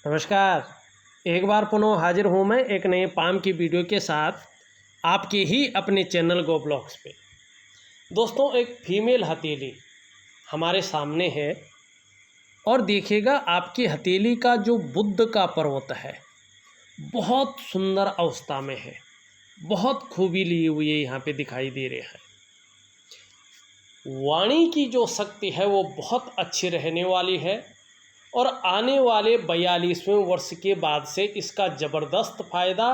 नमस्कार। एक बार पुनः हाजिर हूँ मैं एक नए पाम की वीडियो के साथ आपके ही अपने चैनल गो ब्लॉग्स पे। दोस्तों, एक फीमेल हथेली हमारे सामने है और देखिएगा आपकी हथेली का जो बुद्ध का पर्वत है बहुत सुंदर अवस्था में है, बहुत खूबी लिए हुए यहाँ पे दिखाई दे रहे हैं। वाणी की जो शक्ति है वो बहुत अच्छी रहने वाली है और आने वाले 42वें वर्ष के बाद से इसका ज़बरदस्त फायदा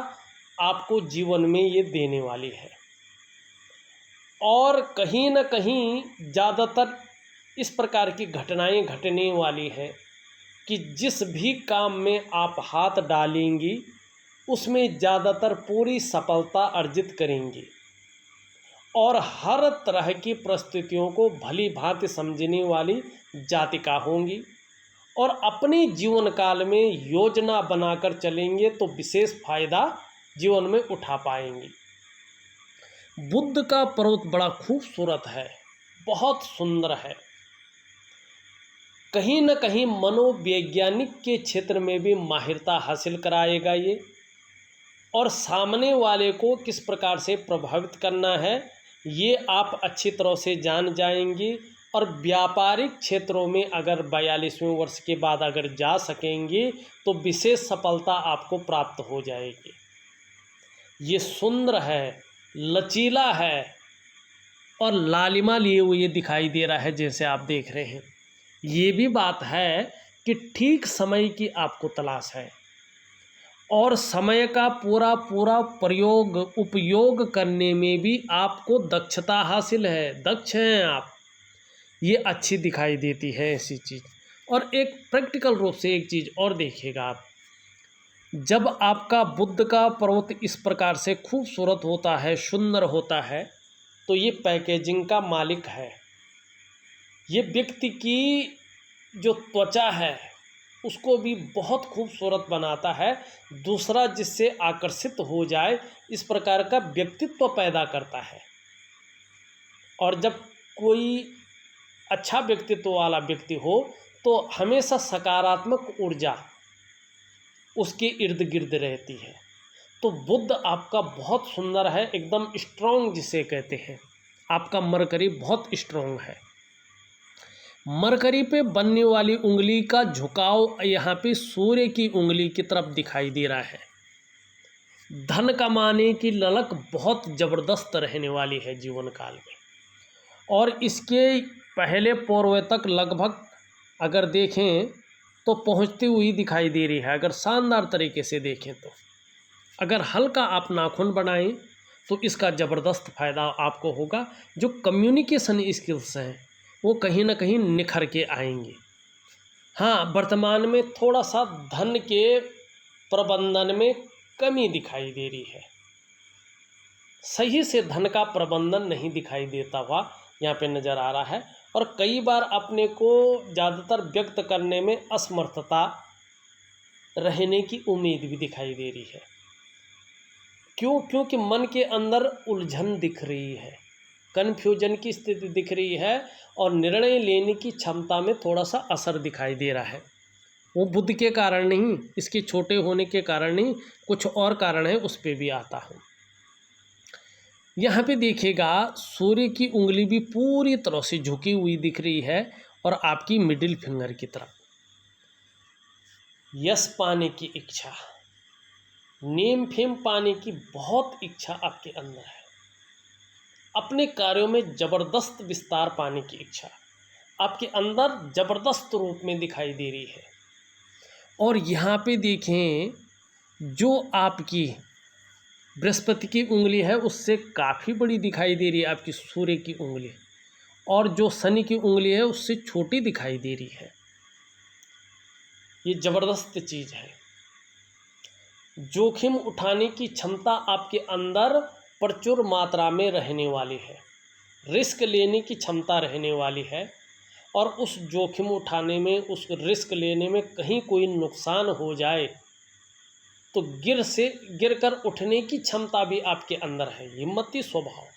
आपको जीवन में ये देने वाली है। और कहीं न कहीं ज़्यादातर इस प्रकार की घटनाएं घटने वाली हैं कि जिस भी काम में आप हाथ डालेंगी उसमें ज़्यादातर पूरी सफलता अर्जित करेंगी और हर तरह की परिस्थितियों को भली भांति समझने वाली जातिका होंगी और अपने जीवन काल में योजना बनाकर चलेंगे तो विशेष फायदा जीवन में उठा पाएंगे। बुद्ध का पर्वत बड़ा खूबसूरत है, बहुत सुंदर है। कहीं न कहीं मनोवैज्ञानिक के क्षेत्र में भी माहिरता हासिल कराएगा ये, और सामने वाले को किस प्रकार से प्रभावित करना है ये आप अच्छी तरह से जान जाएंगी। और व्यापारिक क्षेत्रों में अगर 42वें वर्ष के बाद अगर जा सकेंगे तो विशेष सफलता आपको प्राप्त हो जाएगी। ये सुंदर है, लचीला है और लालिमा लिए हुए दिखाई दे रहा है जैसे आप देख रहे हैं। ये भी बात है कि ठीक समय की आपको तलाश है और समय का पूरा उपयोग करने में भी आपको दक्षता हासिल है, दक्ष हैं आप। ये अच्छी दिखाई देती है ऐसी चीज़। और एक प्रैक्टिकल रूप से एक चीज़ और देखिएगा आप, जब आपका बुद्ध का पर्वत इस प्रकार से खूबसूरत होता है, सुंदर होता है, तो ये पैकेजिंग का मालिक है। ये व्यक्ति की जो त्वचा है उसको भी बहुत खूबसूरत बनाता है, दूसरा जिससे आकर्षित हो जाए इस प्रकार का व्यक्तित्व पैदा करता है। और जब कोई अच्छा व्यक्तित्व वाला व्यक्ति हो तो हमेशा सकारात्मक ऊर्जा उसके इर्द गिर्द रहती है। तो बुद्ध आपका बहुत सुंदर है, एकदम स्ट्रॉन्ग जिसे कहते हैं। आपका मरकरी बहुत स्ट्रॉन्ग है। मरकरी पे बनने वाली उंगली का झुकाव यहाँ पे सूर्य की उंगली की तरफ दिखाई दे रहा है। धन कमाने की ललक बहुत ज़बरदस्त रहने वाली है जीवन काल में। और इसके पहले पूर्व तक लगभग अगर देखें तो पहुंचती हुई दिखाई दे रही है। अगर शानदार तरीके से देखें तो अगर हल्का आप नाखून बनाएं तो इसका ज़बरदस्त फ़ायदा आपको होगा। जो कम्युनिकेशन स्किल्स हैं वो कहीं ना कहीं निखर के आएंगे। हाँ, वर्तमान में थोड़ा सा धन के प्रबंधन में कमी दिखाई दे रही है। सही से धन का प्रबंधन नहीं दिखाई देता हुआ यहाँ पे नज़र आ रहा है। और कई बार अपने को ज़्यादातर व्यक्त करने में असमर्थता रहने की उम्मीद भी दिखाई दे रही है। क्यों? क्योंकि मन के अंदर उलझन दिख रही है, कन्फ्यूजन की स्थिति दिख रही है और निर्णय लेने की क्षमता में थोड़ा सा असर दिखाई दे रहा है। वो बुद्ध के कारण नहीं, इसके छोटे होने के कारण नहीं, कुछ और कारण है, उस पर भी आता हूँ। यहाँ पे देखिएगा सूर्य की उंगली भी पूरी तरह से झुकी हुई दिख रही है और आपकी मिडिल फिंगर की तरफ। यश पाने की इच्छा, नेम फेम पाने की बहुत इच्छा आपके अंदर है। अपने कार्यों में ज़बरदस्त विस्तार पाने की इच्छा आपके अंदर ज़बरदस्त रूप में दिखाई दे रही है। और यहाँ पे देखें जो आपकी बृहस्पति की उंगली है उससे काफ़ी बड़ी दिखाई दे रही है आपकी सूर्य की उंगली, और जो शनि की उंगली है उससे छोटी दिखाई दे रही है। ये ज़बरदस्त चीज़ है। जोखिम उठाने की क्षमता आपके अंदर प्रचुर मात्रा में रहने वाली है, रिस्क लेने की क्षमता रहने वाली है। और उस जोखिम उठाने में, उस रिस्क लेने में कहीं कोई नुकसान हो जाए तो गिर कर उठने की क्षमता भी आपके अंदर है, हिम्मती स्वभाव।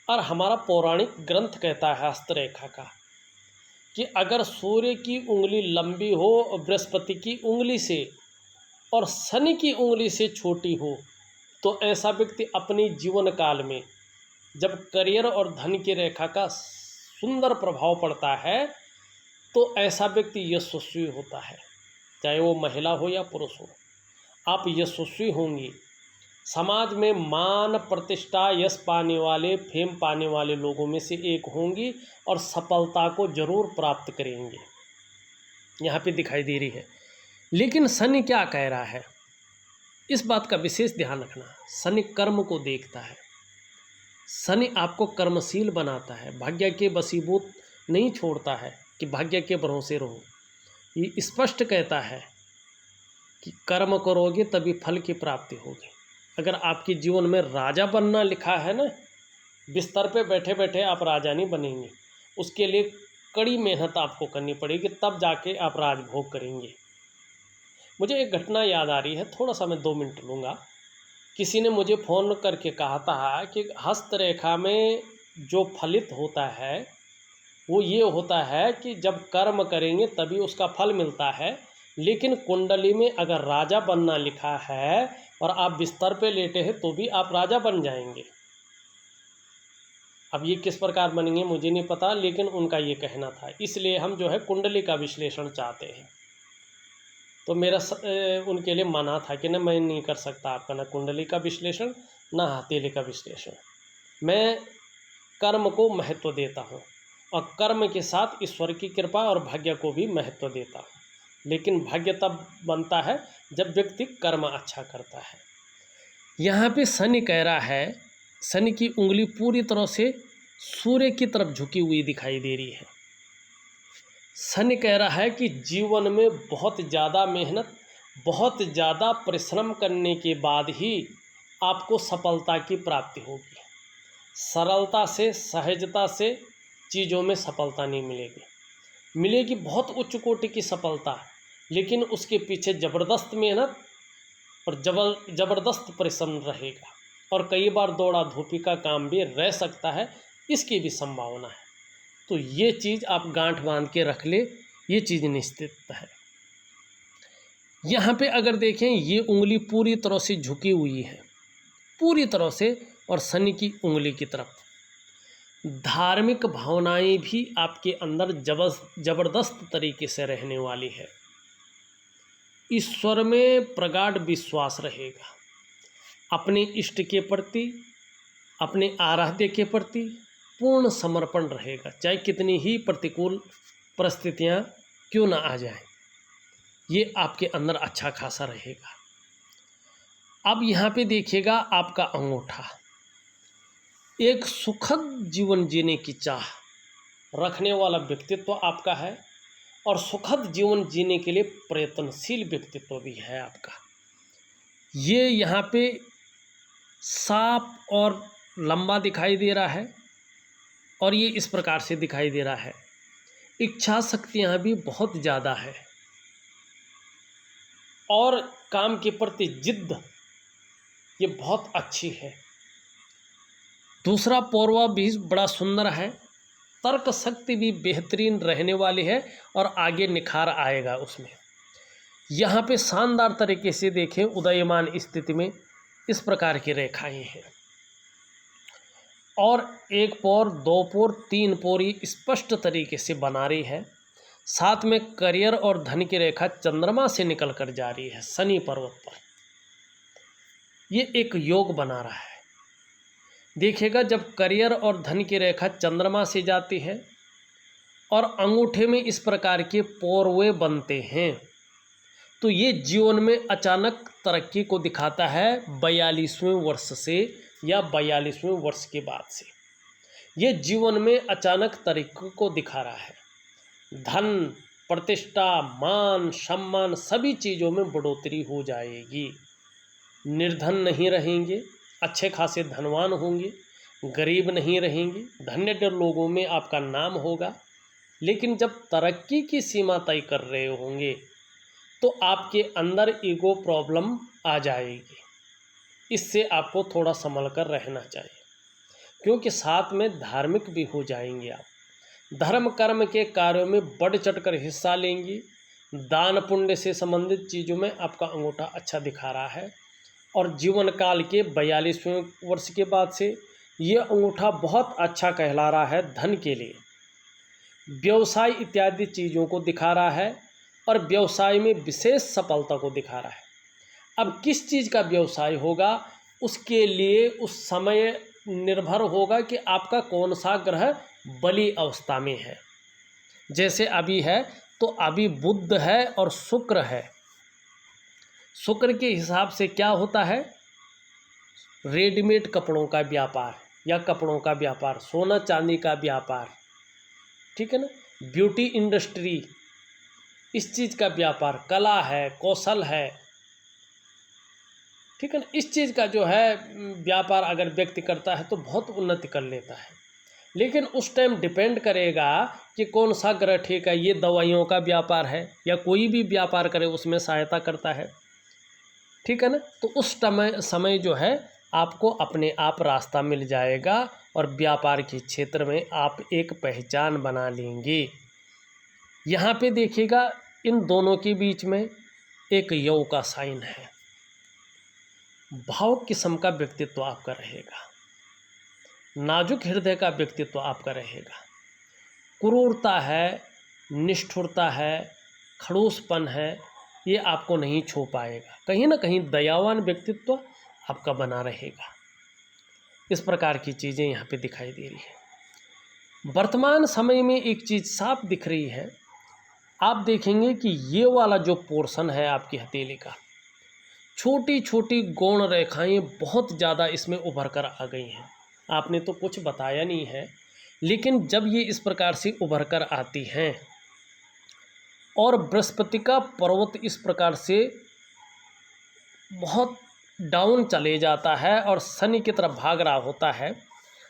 और हमारा पौराणिक ग्रंथ कहता है हस्तरेखा का कि अगर सूर्य की उंगली लंबी हो और बृहस्पति की उंगली से और शनि की उंगली से छोटी हो, तो ऐसा व्यक्ति अपनी जीवन काल में जब करियर और धन की रेखा का सुंदर प्रभाव पड़ता है, तो ऐसा व्यक्ति यशस्वी होता है, चाहे वो महिला हो या पुरुष हो। आप यशस्वी होंगी, समाज में मान प्रतिष्ठा यश पाने वाले, फेम पाने वाले लोगों में से एक होंगी और सफलता को जरूर प्राप्त करेंगे, यहाँ पे दिखाई दे रही है। लेकिन शनि क्या कह रहा है, इस बात का विशेष ध्यान रखना। शनि कर्म को देखता है, शनि आपको कर्मशील बनाता है, भाग्य के वशीभूत नहीं छोड़ता है कि भाग्य के भरोसे रहो। ये स्पष्ट कहता है कि कर्म करोगे तभी फल की प्राप्ति होगी। अगर आपके जीवन में राजा बनना लिखा है ना, बिस्तर पे बैठे बैठे आप राजा नहीं बनेंगे, उसके लिए कड़ी मेहनत आपको करनी पड़ेगी, तब जाके आप राजभोग करेंगे। मुझे एक घटना याद आ रही है, थोड़ा सा मैं 2 मिनट लूँगा। किसी ने मुझे फ़ोन करके कहा था कि हस्तरेखा में जो फलित होता है वो ये होता है कि जब कर्म करेंगे तभी उसका फल मिलता है, लेकिन कुंडली में अगर राजा बनना लिखा है और आप बिस्तर पे लेटे हैं तो भी आप राजा बन जाएंगे। अब ये किस प्रकार बनेंगे मुझे नहीं पता, लेकिन उनका ये कहना था। इसलिए हम जो है कुंडली का विश्लेषण चाहते हैं। तो मेरा उनके लिए मना था कि ना, मैं नहीं कर सकता आपका ना कुंडली का विश्लेषण ना हथेली का विश्लेषण। मैं कर्म को महत्व देता हूँ और कर्म के साथ ईश्वर की कृपा और भाग्य को भी महत्व देता हूँ, लेकिन भाग्य तब बनता है जब व्यक्ति कर्म अच्छा करता है। यहाँ पे शनि कह रहा है, शनि की उंगली पूरी तरह से सूर्य की तरफ झुकी हुई दिखाई दे रही है। शनि कह रहा है कि जीवन में बहुत ज़्यादा मेहनत, बहुत ज़्यादा परिश्रम करने के बाद ही आपको सफलता की प्राप्ति होगी। सरलता से, सहजता से चीज़ों में सफलता नहीं मिलेगी। मिलेगी बहुत उच्च कोटि की सफलता, लेकिन उसके पीछे ज़बरदस्त मेहनत और ज़बरदस्त परिश्रम रहेगा, और कई बार दौड़ा धूपी का काम भी रह सकता है, इसकी भी संभावना है। तो ये चीज़ आप गांठ बांध के रख ले, ये चीज़ निश्चित है। यहाँ पे अगर देखें, ये उंगली पूरी तरह से झुकी हुई है, पूरी तरह से, और शनि की उंगली की तरफ। धार्मिक भावनाएं भी आपके अंदर जबरदस्त तरीके से रहने वाली है। ईश्वर में प्रगाढ़ विश्वास रहेगा, अपने इष्ट के प्रति, अपने आराध्य के प्रति पूर्ण समर्पण रहेगा, चाहे कितनी ही प्रतिकूल परिस्थितियां क्यों ना आ जाएं, ये आपके अंदर अच्छा खासा रहेगा। अब यहाँ पे देखिएगा, आपका अंगूठा एक सुखद जीवन जीने की चाह रखने वाला व्यक्तित्व आपका है, और सुखद जीवन जीने के लिए प्रयत्नशील व्यक्तित्व भी है आपका। ये यहाँ पे साफ और लंबा दिखाई दे रहा है, और ये इस प्रकार से दिखाई दे रहा है। इच्छा शक्तियाँ भी बहुत ज़्यादा है, और काम के प्रति जिद्द ये बहुत अच्छी है। दूसरा पौरवा भी बड़ा सुंदर है, तर्क शक्ति भी बेहतरीन रहने वाली है, और आगे निखार आएगा उसमें। यहाँ पे शानदार तरीके से देखें, उदयमान स्थिति में इस प्रकार की रेखाएं हैं, और 1 पोर, 2 पोर, 3 पोरी स्पष्ट तरीके से बना रही है। साथ में करियर और धन की रेखा चंद्रमा से निकल कर जा रही है शनि पर्वत पर। ये एक योग बना रहा है। देखिएगा, जब करियर और धन की रेखा चंद्रमा से जाती है और अंगूठे में इस प्रकार के पोरवे बनते हैं, तो ये जीवन में अचानक तरक्की को दिखाता है 42वें वर्ष से या 42वें वर्ष के बाद से। ये जीवन में अचानक तरक्की को दिखा रहा है। धन, प्रतिष्ठा, मान, सम्मान सभी चीज़ों में बढ़ोतरी हो जाएगी। निर्धन नहीं रहेंगे, अच्छे खासे धनवान होंगे, गरीब नहीं रहेंगे, धन्य लोगों में आपका नाम होगा। लेकिन जब तरक्की की सीमा तय कर रहे होंगे तो आपके अंदर ईगो प्रॉब्लम आ जाएगी। इससे आपको थोड़ा संभल कर रहना चाहिए, क्योंकि साथ में धार्मिक भी हो जाएंगे आप। धर्म कर्म के कार्यों में बढ़ चढ़कर हिस्सा लेंगी। दान पुण्य से संबंधित चीज़ों में आपका अंगूठा अच्छा दिखा रहा है। और जीवन काल के 42वें वर्ष के बाद से ये अंगूठा बहुत अच्छा कहला रहा है धन के लिए। व्यवसाय इत्यादि चीज़ों को दिखा रहा है और व्यवसाय में विशेष सफलता को दिखा रहा है। अब किस चीज़ का व्यवसाय होगा उसके लिए उस समय निर्भर होगा कि आपका कौन सा ग्रह बली अवस्था में है। जैसे अभी है तो अभी बुध है और शुक्र है। शुक्र के हिसाब से क्या होता है, रेडीमेड कपड़ों का व्यापार या कपड़ों का व्यापार, सोना चांदी का व्यापार, ठीक है ना, ब्यूटी इंडस्ट्री, इस चीज़ का व्यापार, कला है, कौशल है, ठीक है ना, इस चीज़ का जो है व्यापार अगर व्यक्ति करता है तो बहुत उन्नति कर लेता है। लेकिन उस टाइम डिपेंड करेगा कि कौन सा ग्रह ठीक है। ये दवाइयों का व्यापार है या कोई भी व्यापार करे उसमें सहायता करता है, ठीक है ना, तो उस समय जो है आपको अपने आप रास्ता मिल जाएगा और व्यापार के क्षेत्र में आप एक पहचान बना लेंगे। यहाँ पे देखिएगा इन दोनों के बीच में एक यौ का साइन है। भाव किस्म का व्यक्तित्व आपका रहेगा, नाजुक हृदय का व्यक्तित्व आपका रहेगा। क्रूरता है, निष्ठुरता है, खड़ूसपन है, ये आपको नहीं छू पाएगा। कहीं ना कहीं दयावान व्यक्तित्व आपका बना रहेगा। इस प्रकार की चीज़ें यहाँ पे दिखाई दे रही है। वर्तमान समय में एक चीज़ साफ दिख रही है, आप देखेंगे कि ये वाला जो पोर्शन है आपकी हथेली का, छोटी छोटी गौण रेखाएं बहुत ज़्यादा इसमें उभर कर आ गई हैं। आपने तो कुछ बताया नहीं है, लेकिन जब ये इस प्रकार से उभर कर आती हैं और बृहस्पति का पर्वत इस प्रकार से बहुत डाउन चले जाता है और शनि की तरफ भाग रहा होता है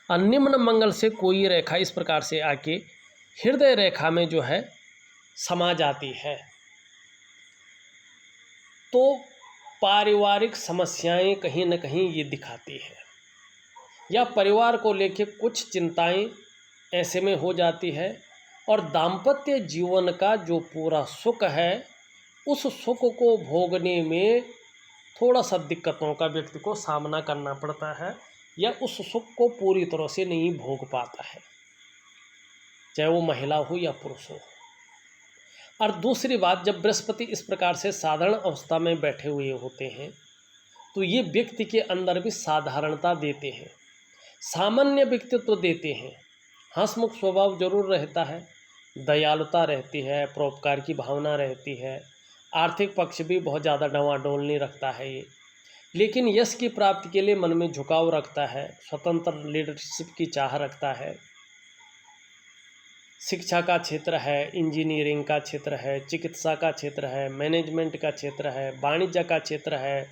और निम्न मंगल से कोई रेखा इस प्रकार से आके हृदय रेखा में जो है समा जाती है, तो पारिवारिक समस्याएं कहीं न कहीं ये दिखाती है या परिवार को लेके कुछ चिंताएं ऐसे में हो जाती है। और दाम्पत्य जीवन का जो पूरा सुख है उस सुख को भोगने में थोड़ा सा दिक्कतों का व्यक्ति को सामना करना पड़ता है या उस सुख को पूरी तरह से नहीं भोग पाता है, चाहे वो महिला हो या पुरुष हो। और दूसरी बात, जब बृहस्पति इस प्रकार से साधारण अवस्था में बैठे हुए होते हैं तो ये व्यक्ति के अंदर भी साधारणता देते हैं, सामान्य व्यक्तित्व देते हैं। हंसमुख स्वभाव जरूर रहता है, दयालुता रहती है, परोपकार की भावना रहती है, आर्थिक पक्ष भी बहुत ज़्यादा डवाडोल नहीं रखता है ये, लेकिन यश की प्राप्ति के लिए मन में झुकाव रखता है, स्वतंत्र लीडरशिप की चाह रखता है। शिक्षा का क्षेत्र है, इंजीनियरिंग का क्षेत्र है, चिकित्सा का क्षेत्र है, मैनेजमेंट का क्षेत्र है, वाणिज्य का क्षेत्र है,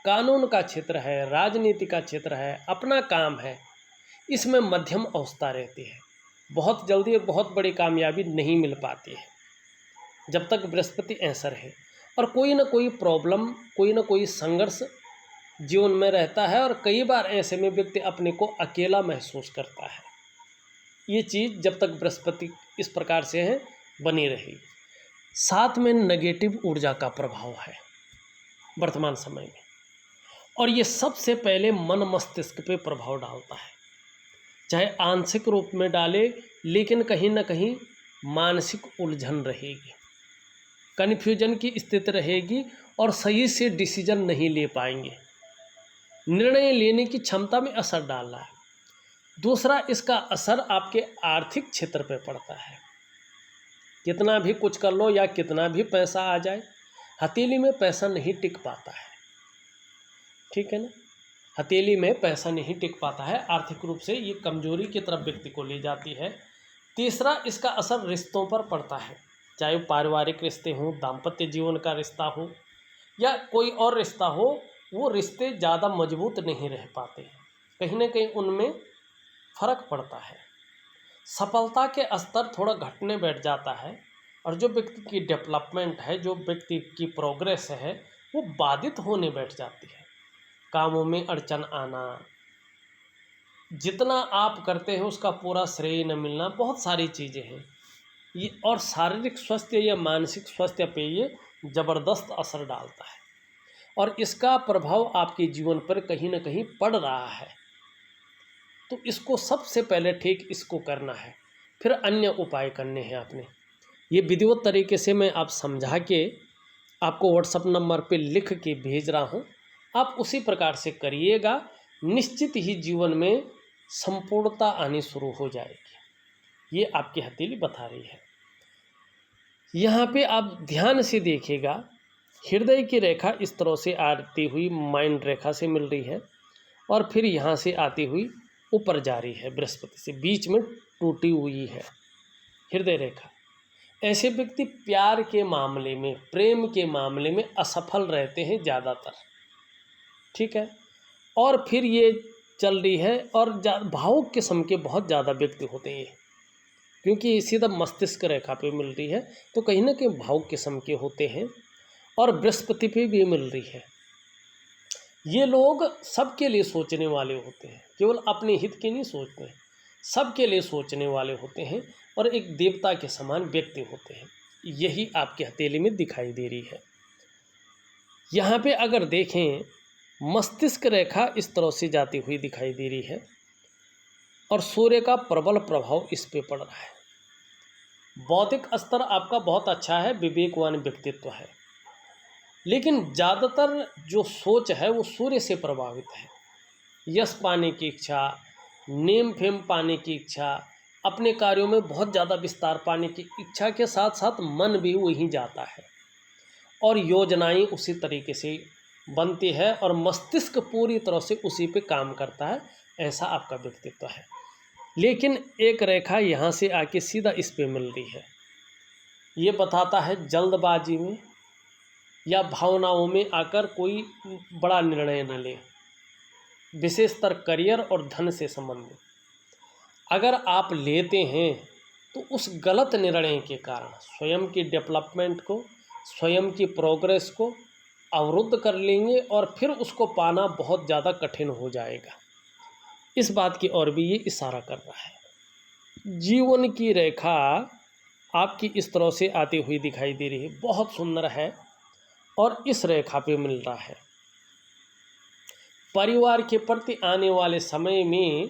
कानून का क्षेत्र है, राजनीति का क्षेत्र है, अपना काम है, इसमें मध्यम अवस्था रहती है। बहुत जल्दी और बहुत बड़ी कामयाबी नहीं मिल पाती है जब तक बृहस्पति ऐसा रहे, और कोई ना कोई प्रॉब्लम, कोई ना कोई संघर्ष जीवन में रहता है और कई बार ऐसे में व्यक्ति अपने को अकेला महसूस करता है। ये चीज़ जब तक बृहस्पति इस प्रकार से है बनी रहेगी। साथ में नेगेटिव ऊर्जा का प्रभाव है वर्तमान समय में, और ये सबसे पहले मन मस्तिष्क पे प्रभाव डालता है, चाहे आंशिक रूप में डाले, लेकिन कहीं ना कहीं मानसिक उलझन रहेगी, कन्फ्यूजन की स्थिति रहेगी और सही से डिसीजन नहीं ले पाएंगे, निर्णय लेने की क्षमता में असर डाल रहा है। दूसरा, इसका असर आपके आर्थिक क्षेत्र पे पड़ता है। कितना भी कुछ कर लो या कितना भी पैसा आ जाए, हथेली में पैसा नहीं टिक पाता है, ठीक है ना, हथेली में पैसा नहीं टिक पाता है, आर्थिक रूप से ये कमजोरी की तरफ व्यक्ति को ले जाती है। तीसरा, इसका असर रिश्तों पर पड़ता है, चाहे पारिवारिक रिश्ते हों, दाम्पत्य जीवन का रिश्ता हो या कोई और रिश्ता हो, वो रिश्ते ज़्यादा मजबूत नहीं रह पाते हैं, कहीं ना कहीं उनमें फर्क पड़ता है। सफलता के स्तर थोड़ा घटने बैठ जाता है और जो व्यक्ति की डेवलपमेंट है, जो व्यक्ति की प्रोग्रेस है, वो बाधित होने बैठ जाती है। कामों में अड़चन आना, जितना आप करते हैं उसका पूरा श्रेय न मिलना, बहुत सारी चीज़ें हैं ये। और शारीरिक स्वास्थ्य या मानसिक स्वास्थ्य पे ये ज़बरदस्त असर डालता है और इसका प्रभाव आपके जीवन पर कहीं ना कहीं पड़ रहा है। तो इसको सबसे पहले ठीक इसको करना है, फिर अन्य उपाय करने हैं आपने। ये विधिवत तरीके से मैं आप समझा के आपको व्हाट्सएप नंबर पे लिख के भेज रहा हूँ, आप उसी प्रकार से करिएगा, निश्चित ही जीवन में संपूर्णता आनी शुरू हो जाएगी। ये आपकी हथेली बता रही है। यहाँ पे आप ध्यान से देखिएगा, हृदय की रेखा इस तरह से आती हुई माइंड रेखा से मिल रही है और फिर यहाँ से आती हुई ऊपर जा रही है बृहस्पति से, बीच में टूटी हुई है हृदय रेखा। ऐसे व्यक्ति प्यार के मामले में, प्रेम के मामले में असफल रहते हैं ज़्यादातर, ठीक है। और फिर ये चल रही है और भावुक किस्म के बहुत ज़्यादा व्यक्ति होते हैं, क्योंकि सीधा मस्तिष्क रेखा पे मिल रही है तो कहीं ना कहीं भावुक किस्म के होते हैं और बृहस्पति पे भी मिल रही है। ये लोग सबके लिए सोचने वाले होते हैं, केवल अपने हित के नहीं सोचते हैं, सबके लिए सोचने वाले होते हैं और एक देवता के समान व्यक्ति होते हैं। यही आपकी हथेली में दिखाई दे रही है। यहाँ पे अगर देखें, मस्तिष्क रेखा इस तरह से जाती हुई दिखाई दे रही है और सूर्य का प्रबल प्रभाव इस पे पड़ रहा है। बौद्धिक स्तर आपका बहुत अच्छा है, विवेकवान व्यक्तित्व है, लेकिन ज़्यादातर जो सोच है वो सूर्य से प्रभावित है। यश पाने की इच्छा, नेम फेम पाने की इच्छा, अपने कार्यों में बहुत ज़्यादा विस्तार पाने की इच्छा के साथ साथ मन भी वहीं जाता है और योजनाएं उसी तरीके से बनती है और मस्तिष्क पूरी तरह से उसी पे काम करता है। ऐसा आपका व्यक्तित्व है। लेकिन एक रेखा यहाँ से आके सीधा इस पे मिल रही है, ये बताता है जल्दबाजी में या भावनाओं में आकर कोई बड़ा निर्णय न ले, विशेषतर करियर और धन से संबंधित अगर आप लेते हैं तो उस गलत निर्णय के कारण स्वयं की डेवलपमेंट को, स्वयं की प्रोग्रेस को अवरुद्ध कर लेंगे और फिर उसको पाना बहुत ज़्यादा कठिन हो जाएगा। इस बात की ओर भी ये इशारा कर रहा है। जीवन की रेखा आपकी इस तरह से आती हुई दिखाई दे रही है, बहुत सुंदर है और इस रेखा पे मिल रहा है। परिवार के प्रति आने वाले समय में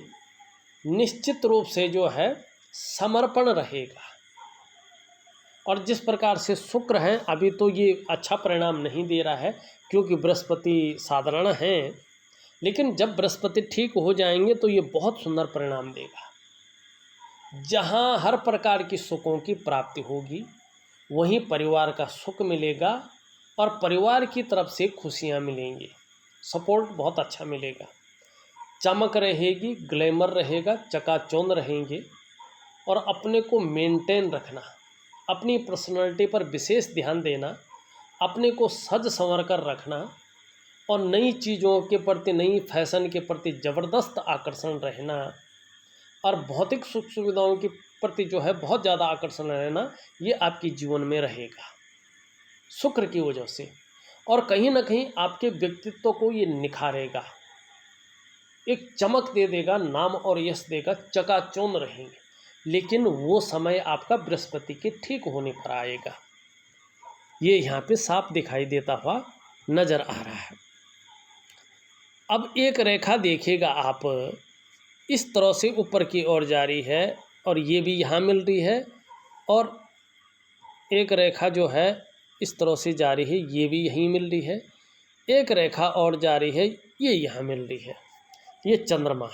निश्चित रूप से जो है समर्पण रहेगा और जिस प्रकार से शुक्र है, अभी तो ये अच्छा परिणाम नहीं दे रहा है क्योंकि बृहस्पति साधारण है, लेकिन जब बृहस्पति ठीक हो जाएंगे तो ये बहुत सुंदर परिणाम देगा। जहाँ हर प्रकार की सुखों की प्राप्ति होगी वहीं परिवार का सुख मिलेगा और परिवार की तरफ से खुशियाँ मिलेंगी, सपोर्ट बहुत अच्छा मिलेगा, चमक रहेगी, ग्लैमर रहेगा, चकाचौंध रहेंगे और अपने को मेंटेन रखना, अपनी पर्सनालिटी पर विशेष ध्यान देना, अपने को सज संवर कर रखना और नई चीज़ों के प्रति, नई फैशन के प्रति ज़बरदस्त आकर्षण रहना और भौतिक सुख सुविधाओं के प्रति जो है बहुत ज़्यादा आकर्षण रहना, ये आपके जीवन में रहेगा शुक्र की वजह से। और कहीं ना कहीं आपके व्यक्तित्व को ये निखारेगा, एक चमक दे देगा, नाम और यश देगा, चकाचौंध रहेंगे। लेकिन वो समय आपका बृहस्पति के ठीक होने पर आएगा, ये यहाँ पे साफ दिखाई देता हुआ नजर आ रहा है। अब एक रेखा देखिएगा आप, इस तरह से ऊपर की ओर जा रही है और ये भी यहाँ मिल रही है और एक रेखा जो है इस तरह से जा रही है, ये भी यहीं मिल रही है, एक रेखा और जा रही है, ये यहाँ मिल रही है। ये चंद्रमा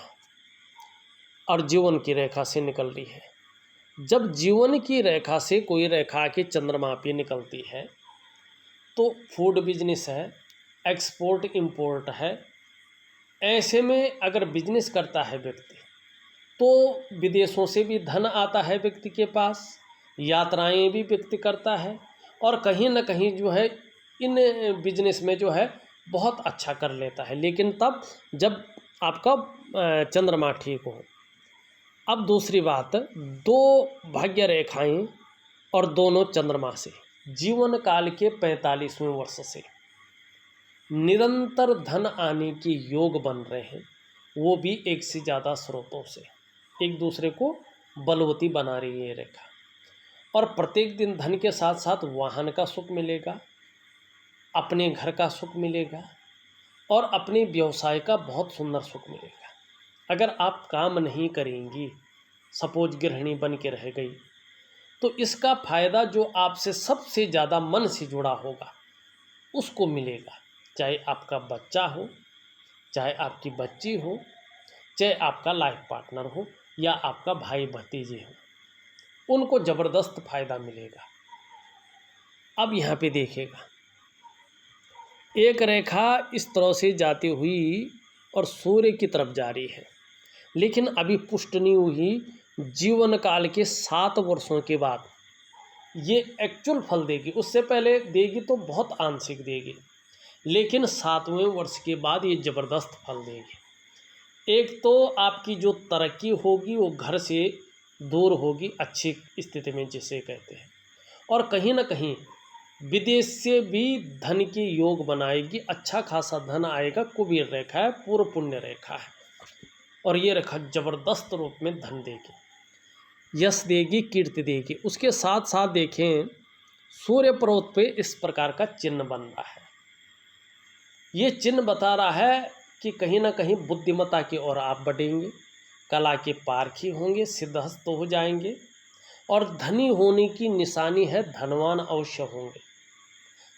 और जीवन की रेखा से निकल रही है। जब जीवन की रेखा से कोई रेखा के चंद्रमा पे निकलती है तो फूड बिजनेस है, एक्सपोर्ट इंपोर्ट है। ऐसे में अगर बिजनेस करता है व्यक्ति तो विदेशों से भी धन आता है व्यक्ति के पास, यात्राएं भी व्यक्ति करता है और कहीं ना कहीं जो है इन बिजनेस में जो है बहुत अच्छा कर लेता है, लेकिन तब जब आपका चंद्रमा ठीक हो। अब दूसरी बात, दो भाग्य रेखाएं और दोनों चंद्रमा से जीवन काल के 45वें वर्ष से निरंतर धन आने के योग बन रहे हैं, वो भी एक से ज़्यादा स्रोतों से एक दूसरे को बलवती बना रही है ये रेखा। और प्रत्येक दिन धन के साथ साथ वाहन का सुख मिलेगा, अपने घर का सुख मिलेगा और अपने व्यवसाय का बहुत सुंदर सुख मिलेगा। अगर आप काम नहीं करेंगी, सपोज गृहिणी बन के रह गई, तो इसका फायदा जो आपसे सबसे ज़्यादा मन से जुड़ा होगा उसको मिलेगा। चाहे आपका बच्चा हो, चाहे आपकी बच्ची हो, चाहे आपका लाइफ पार्टनर हो या आपका भाई भतीजे हो, उनको ज़बरदस्त फायदा मिलेगा। अब यहाँ पे देखिएगा, एक रेखा इस तरह से जाती हुई और सूर्य की तरफ जा रही है, लेकिन अभी पुष्ट नहीं हुई। जीवन काल के 7 वर्षों के बाद ये एक्चुअल फल देगी। उससे पहले देगी तो बहुत आंशिक देगी, लेकिन 7वें वर्ष के बाद ये ज़बरदस्त फल देगी। एक तो आपकी जो तरक्की होगी वो घर से दूर होगी, अच्छी स्थिति में जिसे कहते हैं, और कहीं ना कहीं विदेश से भी धन की योग बनाएगी। अच्छा खासा धन आएगा। कुबेर रेखा है, पूर्व पुण्य रेखा है, और ये रेखा ज़बरदस्त रूप में धन देगी, यश देगी, कीर्ति देगी। उसके साथ साथ देखें, सूर्य पर्वत पे इस प्रकार का चिन्ह बन रहा है। ये चिन्ह बता रहा है कि कहीं ना कहीं बुद्धिमत्ता की ओर आप बढ़ेंगे, कला के पारखी होंगे, सिद्धहस्त हो जाएंगे, और धनी होने की निशानी है, धनवान अवश्य होंगे।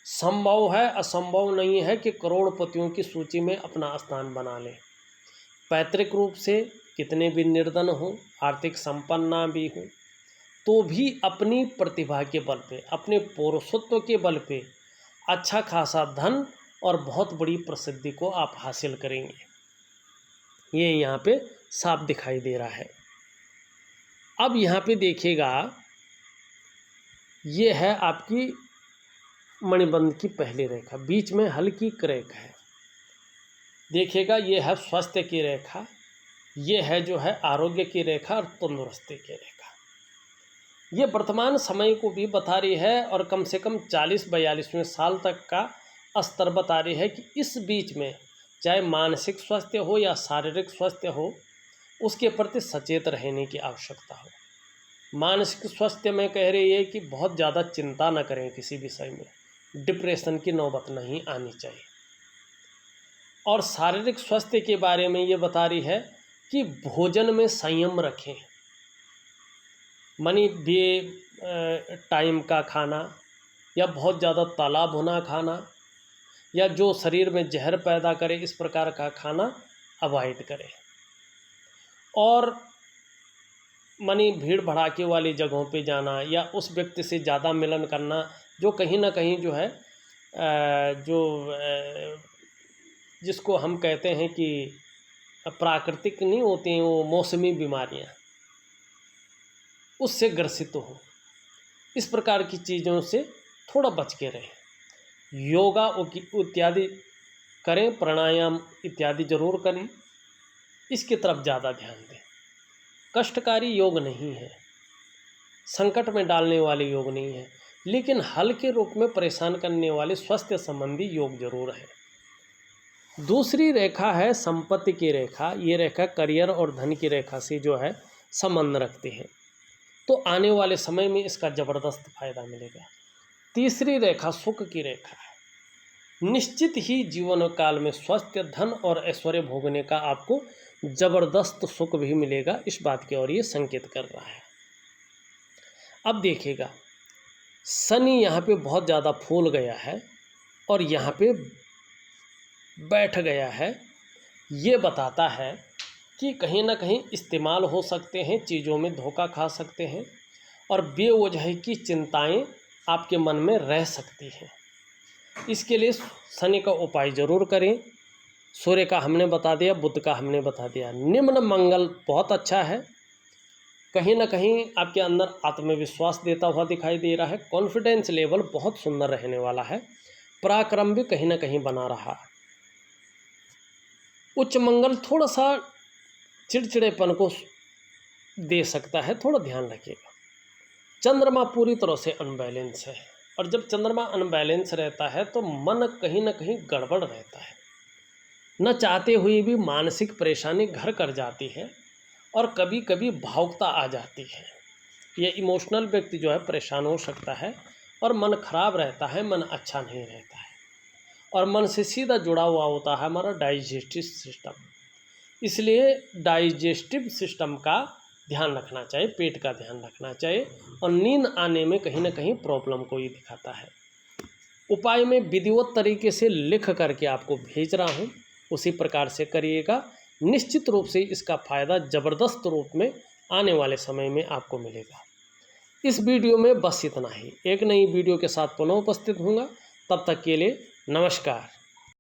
संभव है, असंभव नहीं है कि करोड़पतियों की सूची में अपना स्थान बना लें। पैतृक रूप से कितने भी निर्धन हो, आर्थिक संपन्ना भी हो, तो भी अपनी प्रतिभा के बल पे, अपने पौरुषत्व के बल पे अच्छा खासा धन और बहुत बड़ी प्रसिद्धि को आप हासिल करेंगे। ये यहाँ पे साफ दिखाई दे रहा है। अब यहाँ पे देखिएगा, ये है आपकी मणिबंध की पहली रेखा, बीच में हल्की क्रैक है। देखिएगा, ये है स्वास्थ्य की रेखा, ये है जो है आरोग्य की रेखा और तंदुरुस्ती की रेखा। ये वर्तमान समय को भी बता रही है और कम से कम 40-42वें साल तक का स्तर बता रही है कि इस बीच में चाहे मानसिक स्वास्थ्य हो या शारीरिक स्वास्थ्य हो, उसके प्रति सचेत रहने की आवश्यकता हो। मानसिक स्वास्थ्य में कह रही है कि बहुत ज़्यादा चिंता न करें किसी विषय में, डिप्रेशन की नौबत नहीं आनी चाहिए। और शारीरिक स्वास्थ्य के बारे में ये बता रही है कि भोजन में संयम रखें, मनी बे टाइम का खाना या बहुत ज़्यादा तला भुना खाना या जो शरीर में जहर पैदा करे इस प्रकार का खाना अवॉइड करें। और मनी भीड़ भड़ाके वाली जगहों पे जाना या उस व्यक्ति से ज़्यादा मिलन करना जो कहीं ना कहीं जो है जिसको हम कहते हैं कि प्राकृतिक नहीं होती हैं, वो मौसमी बीमारियां, उससे ग्रसित हो, इस प्रकार की चीज़ों से थोड़ा बच के रहें। योगा इत्यादि करें, प्राणायाम इत्यादि जरूर करें, इसकी तरफ ज़्यादा ध्यान दें। कष्टकारी योग नहीं है, संकट में डालने वाले योग नहीं है, लेकिन हल्के रूप में परेशान करने वाले स्वास्थ्य संबंधी योग जरूर है। दूसरी रेखा है संपत्ति की रेखा। ये रेखा करियर और धन की रेखा से जो है संबंध रखते हैं, तो आने वाले समय में इसका ज़बरदस्त फायदा मिलेगा। तीसरी रेखा सुख की रेखा है। निश्चित ही जीवन काल में स्वास्थ्य, धन और ऐश्वर्य भोगने का आपको ज़बरदस्त सुख भी मिलेगा, इस बात की ओर ये संकेत कर रहा है। अब देखिएगा, शनि यहाँ पे बहुत ज़्यादा फूल गया है और यहाँ पे बैठ गया है। ये बताता है कि कहीं ना कहीं इस्तेमाल हो सकते हैं, चीज़ों में धोखा खा सकते हैं और बेवजह की चिंताएं आपके मन में रह सकती हैं। इसके लिए शनि का उपाय जरूर करें। सूर्य का हमने बता दिया, बुध का हमने बता दिया। निम्न मंगल बहुत अच्छा है, कहीं ना कहीं आपके अंदर आत्मविश्वास देता हुआ दिखाई दे रहा है। कॉन्फिडेंस लेवल बहुत सुंदर रहने वाला है। पराक्रम भी कहीं ना कहीं बना रहा। उच्च मंगल थोड़ा सा चिड़चिड़ेपन को दे सकता है, थोड़ा ध्यान रखिएगा। चंद्रमा पूरी तरह से अनबैलेंस है, और जब चंद्रमा अनबैलेंस रहता है तो मन कहीं ना कहीं गड़बड़ रहता है। न चाहते हुए भी मानसिक परेशानी घर कर जाती है और कभी कभी भावुकता आ जाती है। ये इमोशनल व्यक्ति जो है परेशान हो सकता है और मन खराब रहता है, मन अच्छा नहीं रहता है। और मन से सीधा जुड़ा हुआ होता है हमारा डाइजेस्टिव सिस्टम। इसलिए डाइजेस्टिव सिस्टम का ध्यान रखना चाहिए, पेट का ध्यान रखना चाहिए। और नींद आने में कहीं ना कहीं प्रॉब्लम को ही दिखाता है। उपाय में विधिवत तरीके से लिख करके आपको भेज रहा हूँ, उसी प्रकार से करिएगा। निश्चित रूप से इसका फ़ायदा ज़बरदस्त रूप में आने वाले समय में आपको मिलेगा। इस वीडियो में बस इतना ही। एक नई वीडियो के साथ पुनः उपस्थित होऊंगा। तब तक के लिए नमस्कार।